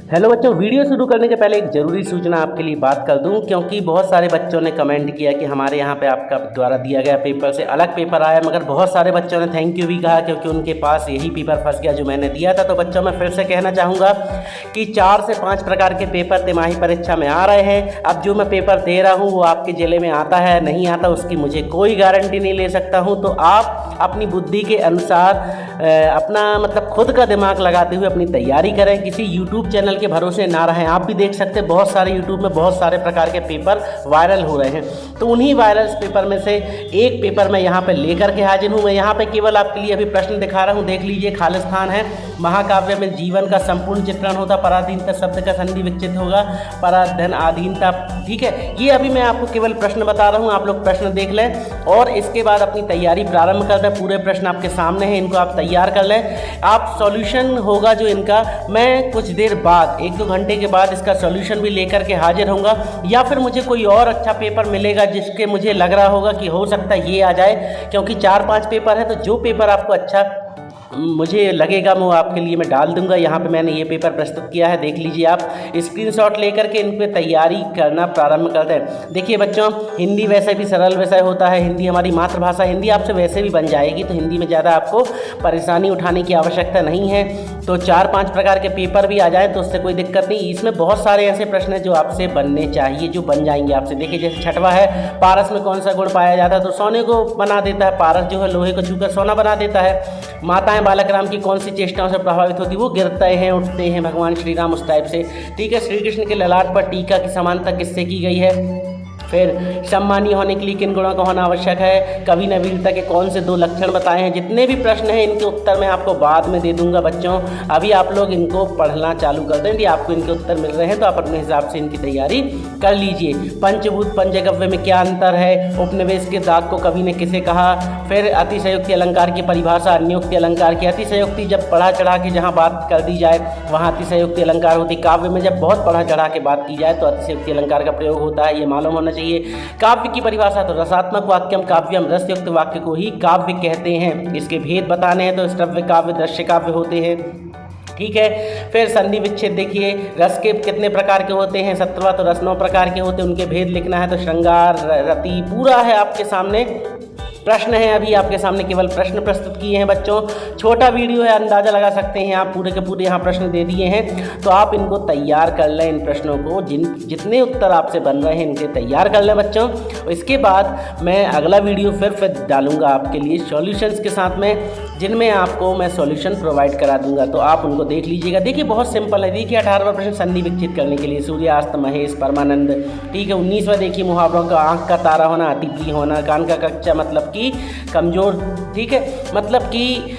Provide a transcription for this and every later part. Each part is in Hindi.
हेलो बच्चों, वीडियो शुरू करने के पहले एक ज़रूरी सूचना आपके लिए बात कर दूं, क्योंकि बहुत सारे बच्चों ने कमेंट किया कि हमारे यहाँ पे आपका द्वारा दिया गया पेपर से अलग पेपर आया, मगर बहुत सारे बच्चों ने थैंक यू भी कहा क्योंकि उनके पास यही पेपर फंस गया जो मैंने दिया था। तो बच्चों मैं फिर से कहना चाहूँगा कि 4 से 5 प्रकार के पेपर तिमाही परीक्षा में आ रहे हैं। अब जो मैं पेपर दे रहा हूँ वो आपके ज़िले में आता है नहीं आता उसकी मुझे कोई गारंटी नहीं ले सकता हूँ। तो आप अपनी बुद्धि के अनुसार अपना खुद का दिमाग लगाते हुए अपनी तैयारी करें, किसी यूट्यूब चैनल के भरोसे ना रहें। आप भी देख सकते हैं बहुत सारे यूट्यूब में बहुत सारे प्रकार के पेपर वायरल हो रहे हैं, तो उन्हीं वायरल पेपर में से एक पेपर मैं यहाँ पे लेकर के हाजिर हूँ। मैं यहाँ पे केवल आपके लिए अभी प्रश्न दिखा रहा हूँ, देख लीजिए। खालिस्तान है, महाकाव्य में जीवन का संपूर्ण चित्रण होता, पराधीनता शब्द का संधि विकसित होगा, पराधन आधीनता, ठीक है। ये अभी मैं आपको केवल प्रश्न बता रहा हूँ, आप लोग प्रश्न देख लें और इसके बाद अपनी तैयारी प्रारंभ कर दें। पूरे प्रश्न आपके सामने हैं, इनको आप तैयार कर लें। आप सॉल्यूशन होगा जो इनका, मैं कुछ देर बाद 1-2 घंटे के बाद इसका सॉल्यूशन भी लेकर के हाजिर होऊंगा, या फिर मुझे कोई और अच्छा पेपर मिलेगा जिसके मुझे लग रहा होगा कि हो सकता है ये आ जाए, क्योंकि 4-5 पेपर है। तो जो पेपर आपको अच्छा मुझे लगेगा वो आपके लिए मैं डाल दूंगा। यहाँ पे मैंने ये पेपर प्रस्तुत किया है, देख लीजिए। आप स्क्रीनशॉट लेकर के इन पे तैयारी करना प्रारंभ करते हैं। देखिए बच्चों, हिंदी वैसे भी सरल विषय होता है, हिंदी हमारी मातृभाषा, हिंदी आपसे वैसे भी बन जाएगी, तो हिंदी में ज़्यादा आपको परेशानी उठाने की आवश्यकता नहीं है। तो 4-5 प्रकार के पेपर भी आ जाए तो उससे कोई दिक्कत नहीं। इसमें बहुत सारे ऐसे प्रश्न हैं जो आपसे बनने चाहिए, जो बन जाएंगे आपसे। देखिए जैसे 6वां है, पारस में कौन सा गुण पाया जाता है, तो सोने को बना देता है। पारस जो है लोहे को छूकर सोना बना देता है। माताएं बालक राम की कौन सी चेष्टाओं से प्रभावित होती है, वो गिरते हैं उठते हैं भगवान श्री राम, उस टाइप से, ठीक है। श्री कृष्ण के ललाट पर टीका की समानता किससे की गई है। फिर सम्मानीय होने के लिए किन गुणों का होना आवश्यक है। कवि ने वीरता के कौन से 2 लक्षण बताए हैं। जितने भी प्रश्न हैं इनके उत्तर मैं आपको बाद में दे दूंगा बच्चों। अभी आप लोग इनको पढ़ना चालू कर दें, यदि आपको इनके उत्तर मिल रहे हैं तो आप अपने हिसाब से इनकी तैयारी कर लीजिए। पंचभूत पंचगव्य में क्या अंतर है। उपनिवेश के दाग को कवि ने किसे कहा। फिर अतिशयोक्ति अलंकार की परिभाषा, अन्योक्ति अलंकार की। अतिशयोक्ति जब बढ़ा चढ़ा के जहाँ बात कर दी जाए वहाँ अतिशयोक्ति अलंकार होती। काव्य में जब बहुत बढ़ा चढ़ा के बात की जाए तो अतिशयोक्ति अलंकार का प्रयोग होता है, ये मालूम होना चाहिए। काव्य की परिभाषा तो रसात्मक वाक्यम काव्यम, रसयुक्त वाक्य को ही काव्य कहते हैं। इसके भेद बताने हैं तो श्रव्य काव्य, दृश्य काव्य होते हैं, ठीक है। फिर संधि विच्छेद देखिए, रस के कितने प्रकार के होते हैं। 17वां तो रस 9 प्रकार के होते हैं, उनके भेद लिखना है तो श्रृंगार, रति, पूरा है आपके सामने। प्रश्न है, अभी आपके सामने केवल प्रश्न प्रस्तुत किए हैं बच्चों। छोटा वीडियो है, अंदाज़ा लगा सकते हैं आप, पूरे के पूरे यहाँ प्रश्न दे दिए हैं। तो आप इनको तैयार कर लें, इन प्रश्नों को, जितने उत्तर आपसे बन रहे हैं इनके तैयार कर लें बच्चों। इसके बाद मैं अगला वीडियो फिर डालूंगा आपके लिए सॉल्यूशंस के साथ में, जिनमें आपको मैं सॉल्यूशन प्रोवाइड करा दूंगा, तो आप उनको देख लीजिएगा। देखिए बहुत सिंपल है। देखिए 18वां प्रश्न संधि विकसित करने के लिए, सूर्यास्त, महेश, परमानंद, ठीक है। 19वां देखिए मुहावरों का, आँख का तारा होना, अति प्रिय होना, कान का कच्चा मतलब कि कमज़ोर, ठीक है। मतलब कि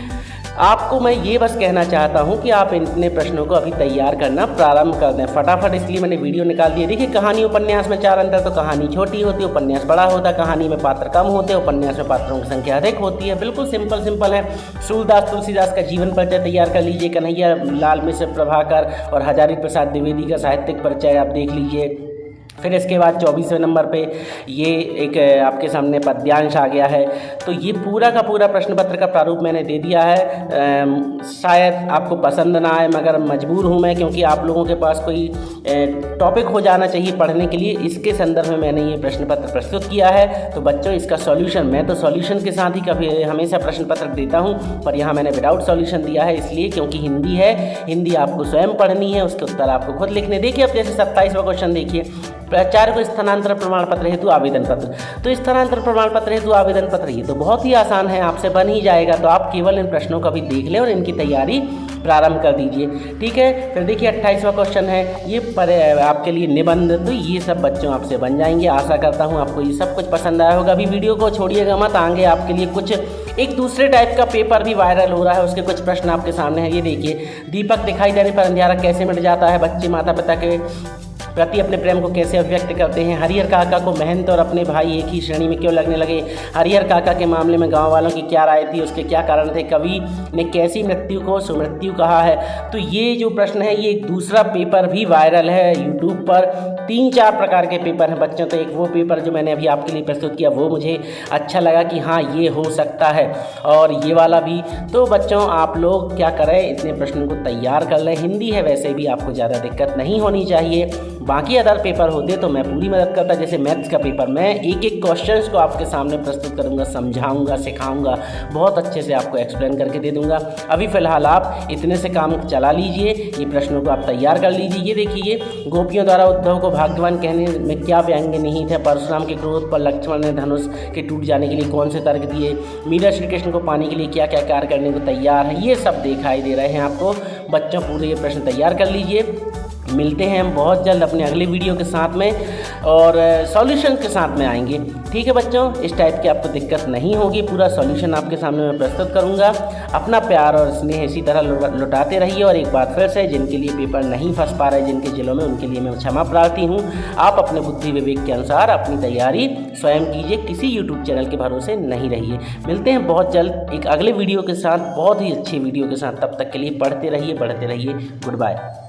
आपको मैं ये बस कहना चाहता हूँ कि आप इतने प्रश्नों को अभी तैयार करना प्रारंभ कर दें फटाफट, इसलिए मैंने वीडियो निकाल दी है। देखिए कहानी उपन्यास में 4 अंतर, तो कहानी छोटी होती है, उपन्यास बड़ा होता है। कहानी में पात्र कम होते हैं, उपन्यास में पात्रों की संख्या अधिक होती है। बिल्कुल सिंपल है। सूरदास तुलसीदास का जीवन परिचय तैयार कर लीजिए। कन्हैया लाल मिश्र, प्रभाकर और हजारी प्रसाद द्विवेदी का साहित्यिक परिचय आप देख लीजिए। फिर इसके बाद 24वें नंबर पे ये एक आपके सामने पद्यांश आ गया है। तो ये पूरा का पूरा प्रश्न पत्र का प्रारूप मैंने दे दिया है। शायद आपको पसंद ना आए, मगर मजबूर हूँ मैं, क्योंकि आप लोगों के पास कोई टॉपिक हो जाना चाहिए पढ़ने के लिए। इसके संदर्भ में मैंने ये प्रश्न पत्र प्रस्तुत किया है। तो बच्चों इसका सॉल्यूशन, मैं तो सॉल्यूशन के साथ ही कभी हमेशा प्रश्न पत्र देता हूँ, पर यहाँ मैंने विदाउट सॉल्यूशन दिया है, इसलिए क्योंकि हिंदी है, हिंदी आपको स्वयं पढ़नी है, उसके उत्तर आपको खुद लिखने। देखिए अब जैसे 27वां क्वेश्चन देखिए, प्राचार्य को स्थानांतरण प्रमाण पत्र हेतु आवेदन पत्र। तो स्थानांतरण प्रमाण पत्र हेतु आवेदन पत्र, ये तो बहुत ही आसान है, आपसे बन ही जाएगा। तो आप केवल इन प्रश्नों को भी देख लें और इनकी तैयारी प्रारंभ कर दीजिए, ठीक है। फिर देखिए 28वां क्वेश्चन है, ये आपके लिए निबंध। तो ये सब बच्चों आपसे बन जाएंगे। आशा करता हूँ आपको ये सब कुछ पसंद आया होगा। अभी वीडियो को छोड़िएगा मत, आगे आपके लिए कुछ एक दूसरे टाइप का पेपर भी वायरल हो रहा है, उसके कुछ प्रश्न आपके सामने हैं। ये देखिए, दीपक दिखाई देने पर अंधियारा कैसे मिट जाता है। बच्चे माता पिता के प्रति अपने प्रेम को कैसे अभिव्यक्त करते हैं, हरिहर काका को महंत और अपने भाई एक ही श्रेणी में क्यों लगने लगे, हरिहर काका के मामले में गाँव वालों की क्या राय थी, उसके क्या कारण थे, कवि ने कैसी मृत्यु को सुमृत्यु कहा है। तो ये जो प्रश्न है ये एक दूसरा पेपर भी वायरल है यूट्यूब पर। 3-4 प्रकार के पेपर हैं बच्चों। तो एक वो पेपर जो मैंने अभी आपके लिए प्रस्तुत किया वो मुझे अच्छा लगा कि हाँ ये हो सकता है, और ये वाला भी। तो बच्चों आप लोग क्या करें, इतने प्रश्नों को तैयार कर लें। हिंदी है वैसे भी आपको ज़्यादा दिक्कत नहीं होनी चाहिए। बाकी अदर पेपर होते तो मैं पूरी मदद करता। जैसे मैथ्स का पेपर मैं एक एक क्वेश्चंस को आपके सामने प्रस्तुत करूंगा, समझाऊंगा, सिखाऊंगा, बहुत अच्छे से आपको एक्सप्लेन करके दे दूंगा। अभी फ़िलहाल आप इतने से काम चला लीजिए, ये प्रश्नों को आप तैयार कर लीजिए। ये देखिए, गोपियों द्वारा उद्धव को भाग्यवान कहने में क्या व्यंग्य नहीं थे, परशुराम के क्रोध पर लक्ष्मण ने धनुष के टूट जाने के लिए कौन से तर्क दिए, मीरा श्री कृष्ण को पाने के लिए क्या क्या कार्य करने को तैयार है, ये सब दिखाई दे रहे हैं आपको। बच्चों पूरे ये प्रश्न तैयार कर लीजिए। मिलते हैं हम बहुत जल्द अपने अगले वीडियो के साथ में, और सॉल्यूशन के साथ में आएंगे। ठीक है बच्चों, इस टाइप की आपको दिक्कत नहीं होगी, पूरा सॉल्यूशन आपके सामने मैं प्रस्तुत करूंगा। अपना प्यार और स्नेह इसी तरह लौटाते रहिए। और एक बात फिर से, जिनके लिए पेपर नहीं फंस पा रहे जिनके जिलों में, उनके लिए मैं क्षमा प्रार्थी हूँ। आप अपने बुद्धि विवेक के अनुसार अपनी तैयारी स्वयं कीजिए, किसी यूट्यूब चैनल के भरोसे नहीं रहिए। मिलते हैं बहुत जल्द एक अगले वीडियो के साथ, बहुत ही अच्छी वीडियो के साथ। तब तक के लिए पढ़ते रहिए, बढ़ते रहिए। Good bye.